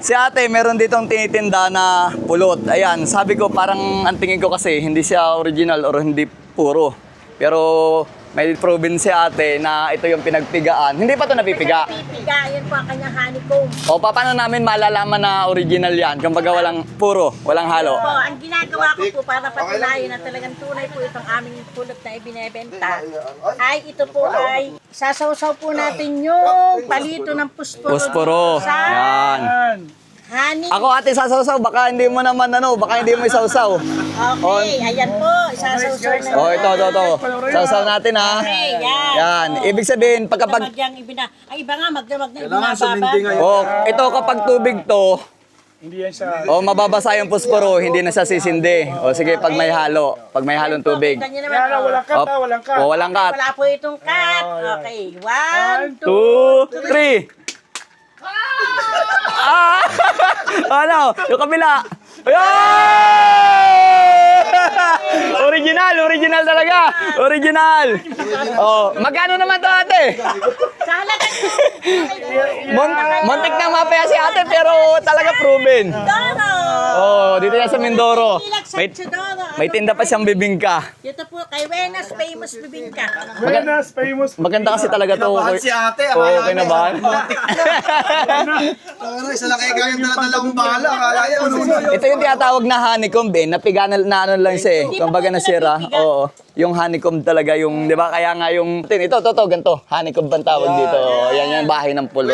Si ate, meron ditong tinitinda na pulot. Ayan, sabi ko parang ang tingin ko kasi hindi siya original or hindi puro. Pero may proven si ate na ito yung pinagpigaan. Hindi pa ito napipiga. Pipiga, yan po ang kanyang honeycomb. O paano namin malalaman na original yan? Kumbaga walang puro, walang halo. Po, ang ginagawa ko po para patunayan na talagang tunay po itong aming pulot na ibinebenta ay ito po ay sasawsaw po natin yung palito ng pusporo. Pusporo. Sa Yan. honey. Ako ate sasawsaw, baka hindi mo naman baka hindi mo isawsaw. Okay, ayan po, isasawsaw na. Oh, ito. Sawsaw natin ha. Okay, yan. Yan. Ibig sabihin, Ang pagkapag... iba nga, magdamag na Kailangan ibinababa. sumindi ngayon. Oh, ito kapag tubig to, Hindi yan siya. oh, mababasa yung pusporo, hindi na siya sisindi. O sige, pag may halo, pag may halong tubig. Tignan niyo naman, Yan, oh. walang cut, walang cut. Oh, walang cut. Wala po itong cut. Okay, 1, 2. 2, 3. Ah! Ano? Yung kabila. Ayan! Original talaga. Original. Oh, magkano naman to ate? Sa halaga Muntik na mapaya si ate pero talaga proven. Doro. Oh, dito yan sa Mindoro. May, Doro. may tinda pa siyang bibingka. Ito po, kay Wenas Famous Bibingka. Buenas, famous. Maganda kasi talaga to. Kinabahan si ate. Oo, kinabahan. Isa lang kaya kayang dala-dala kong bahala. Akala niya, Ito yung tinatawag na honeycomb eh. Napiga na ano lang siya eh. Kumbaga nasira. Oo. Yung honeycomb talaga yung, di ba? Kaya nga yung, ito, ganito. Honeycomb ang tawag dito. Yan, bahay ng pulot.